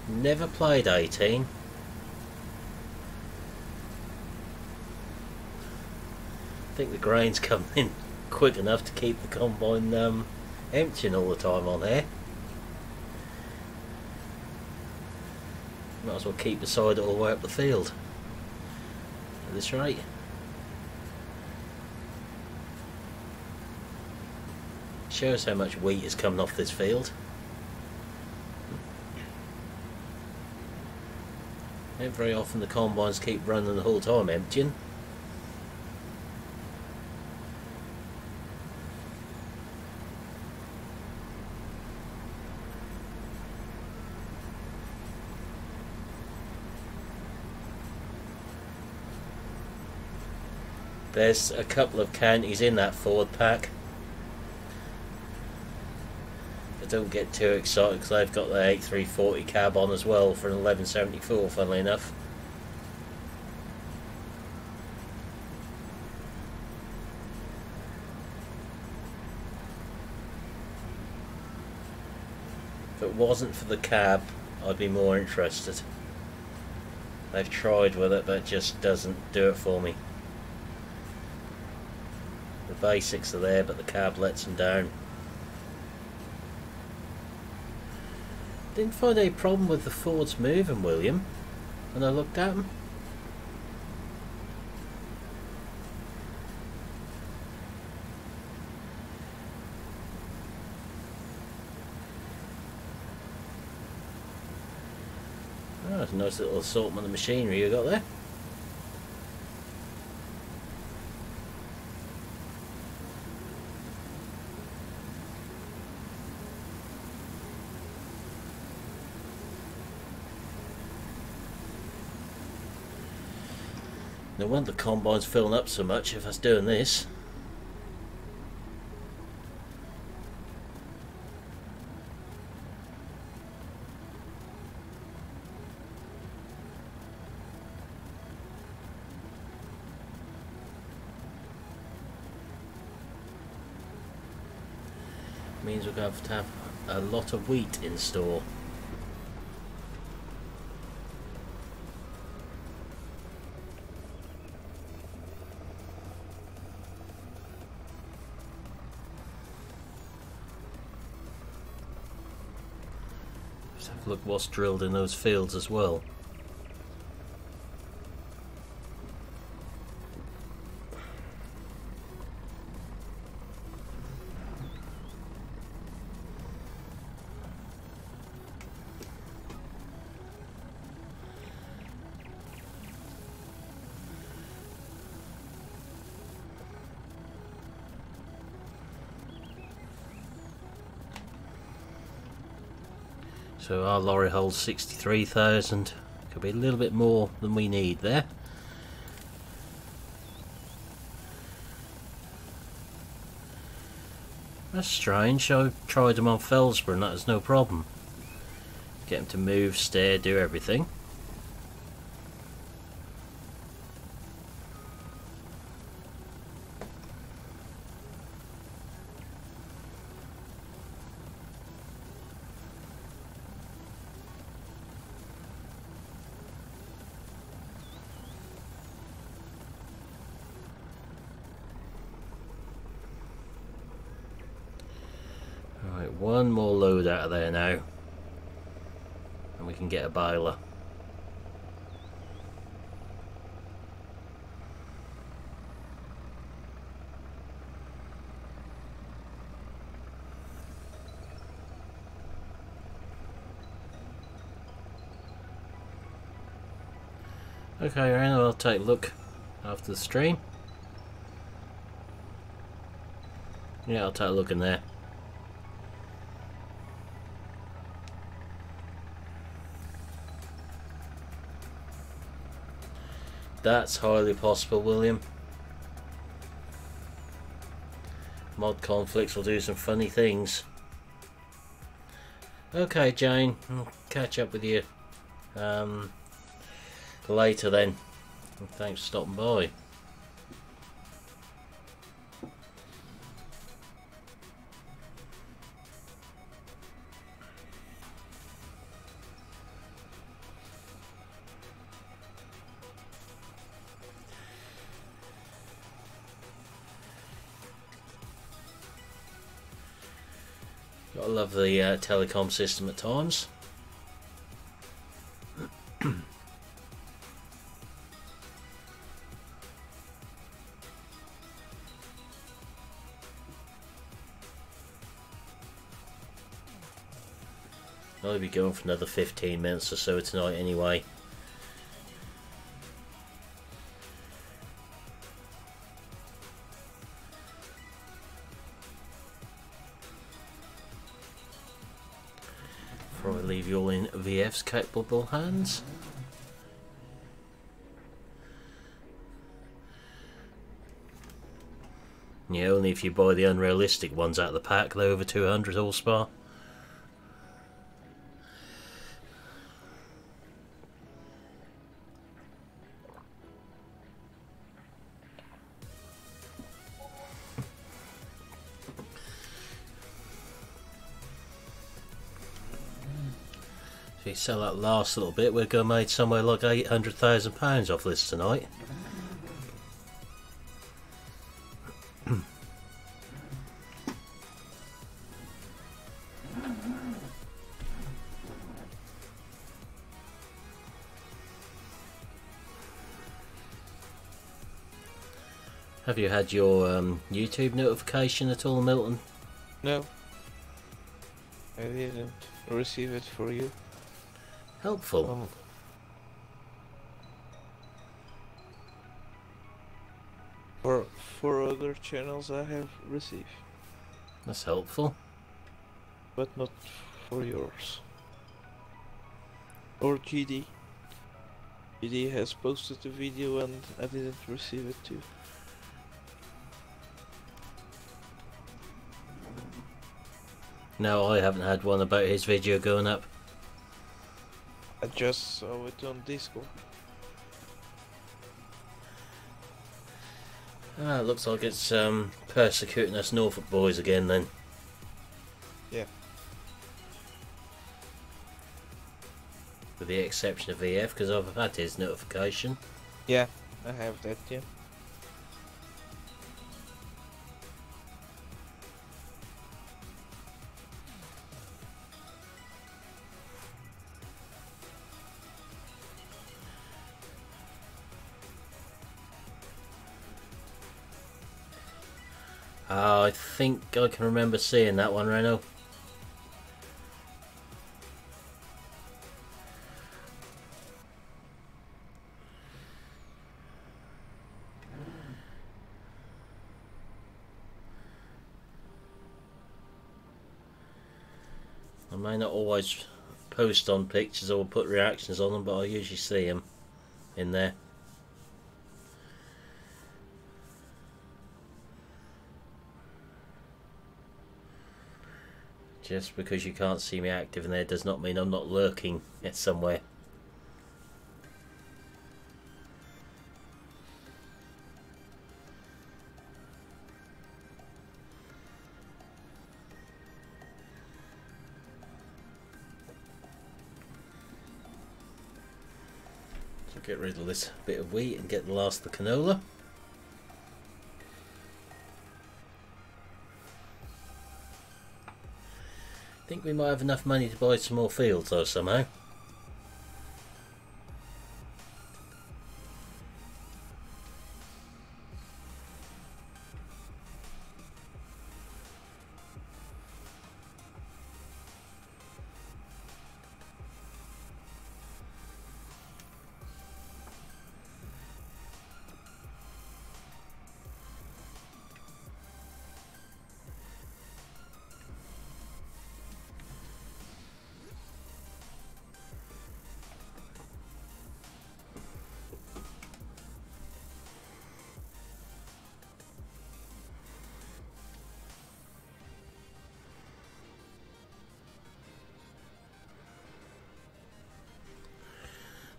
Never played 18. I think the grain's coming in quick enough to keep the combine emptying all the time on here. Might as well keep beside it all the way up the field at this rate. Shows how much wheat is coming off this field. Not very often the combines keep running the whole time emptying. There's a couple of counties in that Ford pack. I don't get too excited because they've got the 8340 cab on as well for an 1174, funnily enough. If it wasn't for the cab, I'd be more interested. They've tried with it, but it just doesn't do it for me. The basics are there, but the cab lets them down. Didn't find any problem with the Fords moving, William, when I looked at them. Oh, that's a nice little assortment of machinery you got there. No wonder the combine's filling up so much if I was doing this. Means we're going to have a lot of wheat in store. Let's have a look what's drilled in those fields as well. So our lorry holds 63,000. Could be a little bit more than we need there. That's strange. I tried them on Felsborough and that was no problem. Get them to move, steer, do everything. Right, one more load out of there now, and we can get a baler. Okay, Ryan, I'll take a look after the stream. Yeah, I'll take a look in there. That's highly possible, William. Mod conflicts will do some funny things. Okay, Jane, I'll catch up with you later then. Thanks for stopping by. I love the telecom system at times. I'll be going for another 15 minutes or so tonight anyway. Before I leave you all in VF's capable hands. Yeah, only if you buy the unrealistic ones out of the pack, they're over 200 horsepower. If you sell that last little bit, we're going to make somewhere like £800,000 off this tonight. Have you had your YouTube notification at all, Milton? No. I didn't receive it for you. Helpful. For other channels I have received, That's helpful. but not for yours. Or GD. GD has posted the video and I didn't receive it too. No, I haven't had one about his video going up. I just saw it on Discord. Ah, it looks like it's persecuting us Norfolk boys again then. Yeah. With the exception of VF, because I've had his notification. Yeah, I have that, yeah. I think I can remember seeing that one, Reno. I may not always post on pictures or put reactions on them, but I usually see them in there. Just because you can't see me active in there does not mean I'm not lurking at somewhere. So get rid of this bit of wheat and get the last of the canola. I think we might have enough money to buy some more fields though somehow.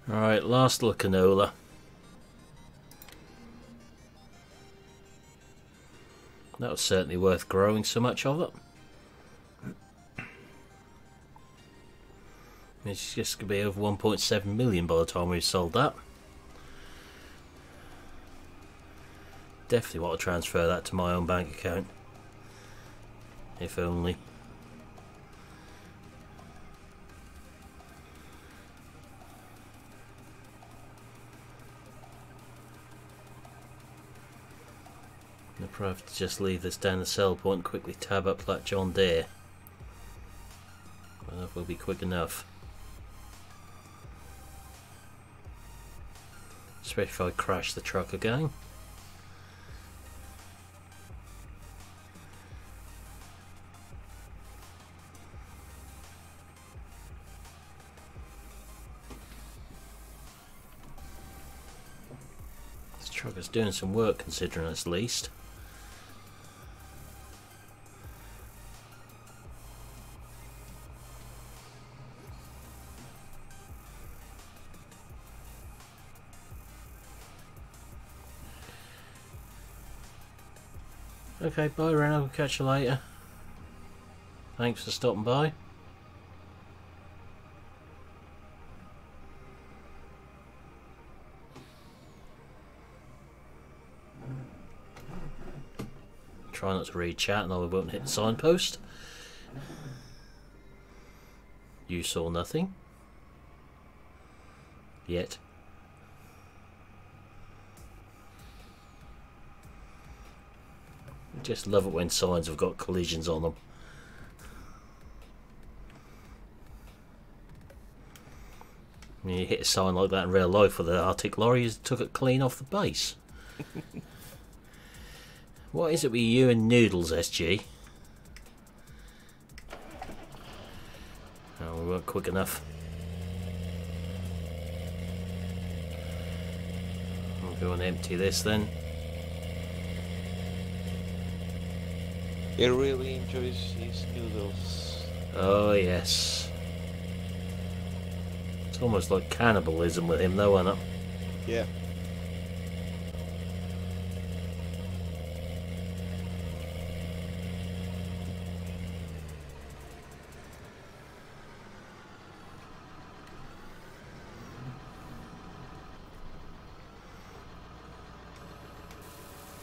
Alright, last little canola. That was certainly worth growing so much of it. It's just going to be over 1.7 million by the time we've sold that. Definitely want to transfer that to my own bank account. If only. I'll probably have to just leave this down the sell point and quickly tab up that John Deere. Well, that will be quick enough. Especially if I crash the truck again. This truck is doing some work considering its leased. Okay, bye Ren, I'll catch you later. Thanks for stopping by. Try not to read chat and I won't hit the signpost. You saw nothing. Yet. Just love it when signs have got collisions on them. When you hit a sign like that in real life with an Arctic lorry, you took it clean off the base. What is it with you and noodles, SG? Oh, we weren't quick enough. I'll go and empty this then. He really enjoys his noodles. Oh yes. It's almost like cannibalism with him though, isn't it? Yeah.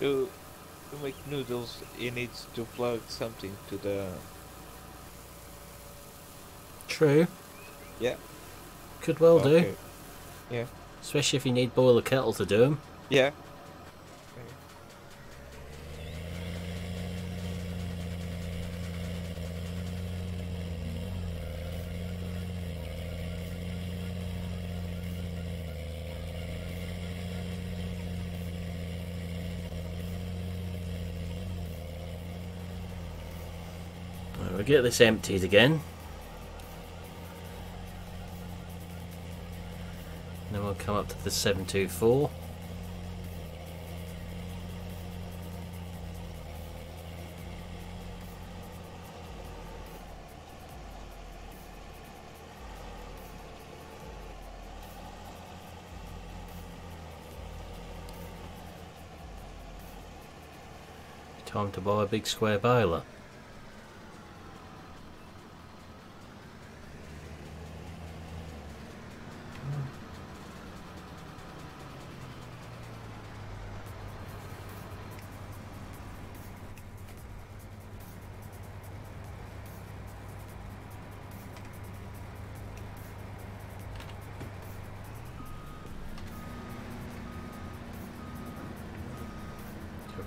To make noodles, he needs to plug something to the... True. Yeah. Could well Okay. do. Yeah. Especially if you need boiler kettle to do them. Yeah. We'll get this emptied again. Then we'll come up to the 724. Time to buy a big square boiler.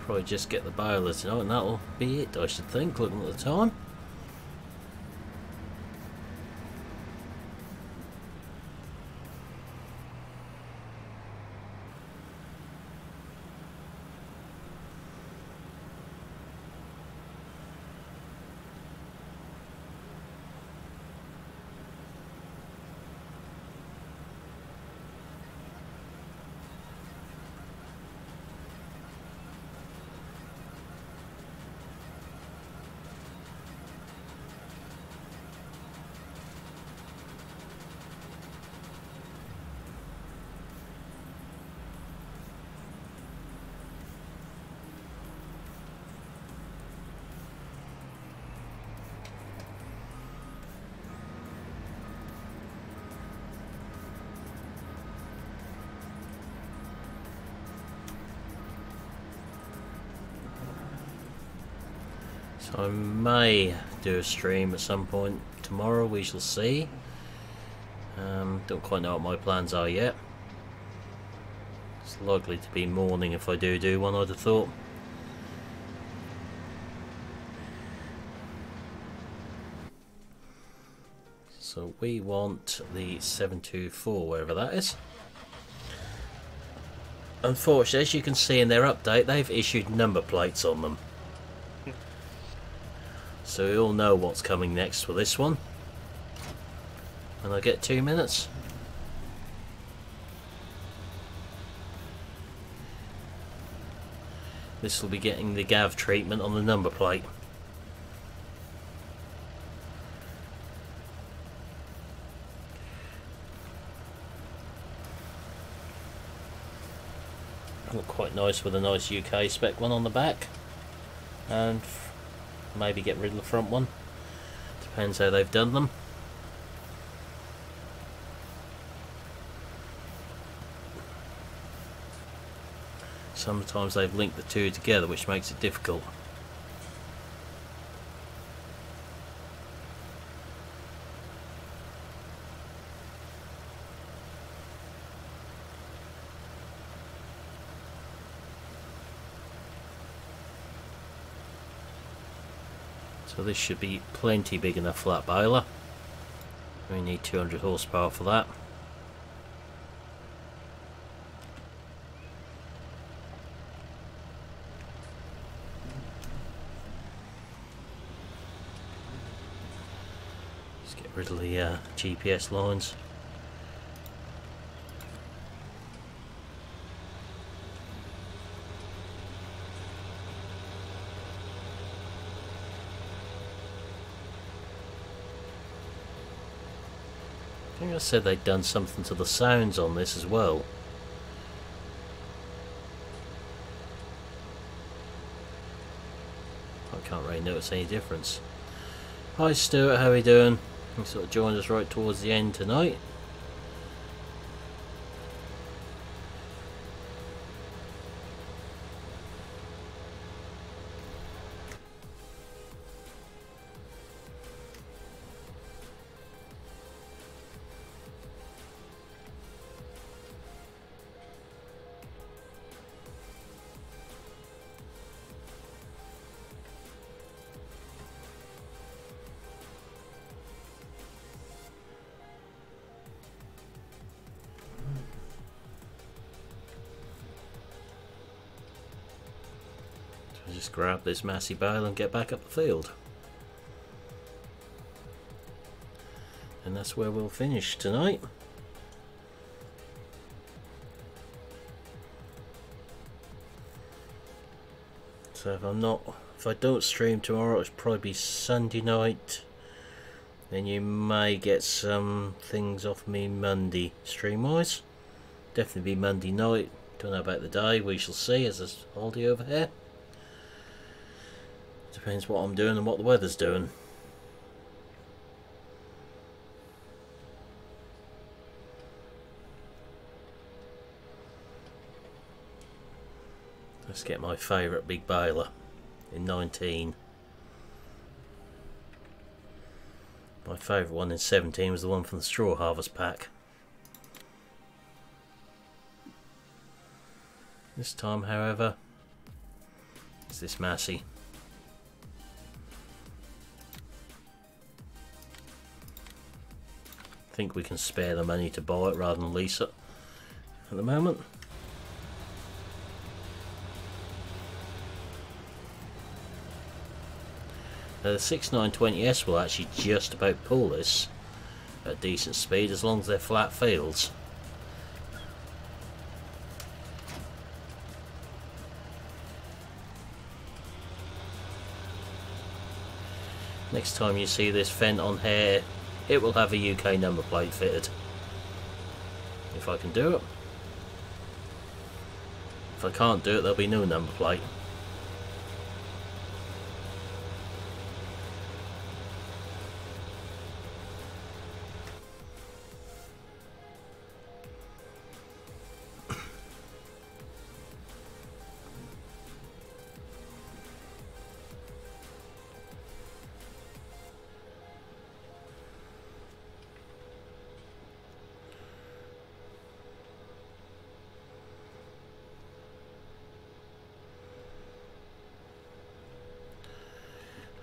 Probably just get the boiler tonight and that'll be it, I should think, looking at the time. So I may do a stream at some point tomorrow, we shall see. Don't quite know what my plans are yet. It's likely to be morning if I do one, I'd have thought. So we want the 724, wherever that is. Unfortunately, as you can see in their update, they've issued number plates on them. So we all know what's coming next for this one. And I get 2 minutes. This will be getting the GAV treatment on the number plate. Look quite nice with a nice UK spec one on the back. and maybe get rid of the front one. Depends how they've done them. Sometimes they've linked the two together, which makes it difficult. So this should be plenty big enough for that boiler. We need 200 horsepower for that. Let's get rid of the GPS lines. I think I said they'd done something to the sounds on this as well. I can't really notice any difference. Hi Stuart, how are you doing? You sort of joined us right towards the end tonight. Just grab this massy bale and get back up the field. And that's where we'll finish tonight. So if I don't stream tomorrow, it'll probably be Sunday night. Then you may get some things off me Monday stream wise. Definitely be Monday night. Don't know about the day, we shall see as there's a holiday over here. Depends what I'm doing and what the weather's doing. Let's get my favourite big baler in 19. My favourite one in 17 was the one from the Straw Harvest pack. This time, however, it's this Massey. I think we can spare the money to buy it rather than lease it at the moment. Now the 6920S will actually just about pull this at decent speed as long as they're flat fields. Next time you see this Fent on here, it will have a UK number plate fitted. If I can do it. If I can't do it, there'll be no number plate.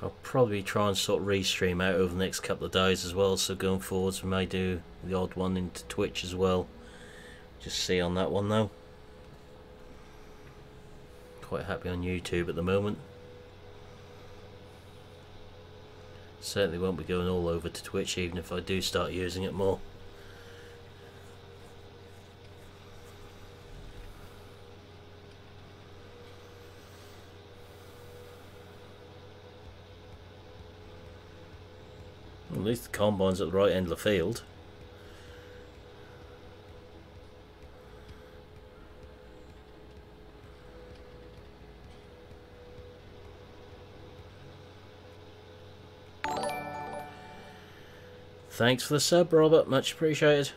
I'll probably try and sort of restream out over the next couple of days as well, so going forwards we may do the odd one into Twitch as well. Just see on that one though. Quite happy on YouTube at the moment. Certainly won't be going all over to Twitch even if I do start using it more. At least the combine's at the right end of the field. Thanks for the sub, Robert. Much appreciated.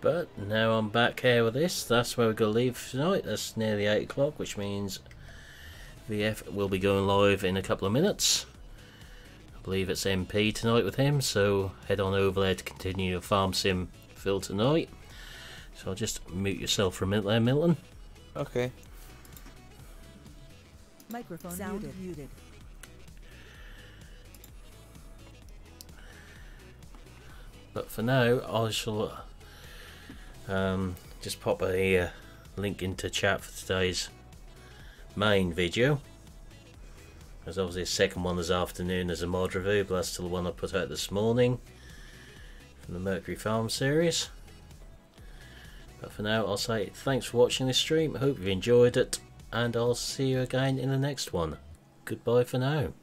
But now I'm back here with this. That's where we're going to leave tonight. That's nearly 8 o'clock, which means VF will be going live in a couple of minutes. I believe it's MP tonight with him, so head on over there to continue your farm sim fill tonight. So I'll just mute yourself for a minute there, Milton. Okay. Microphone sound muted. But for now, I shall just pop a link into chat for today's main video. There's obviously a second one this afternoon as a mod review, but that's still the one I put out this morning from the Mercury Farm series. But for now, I'll say thanks for watching this stream. I hope you've enjoyed it, and I'll see you again in the next one. Goodbye for now.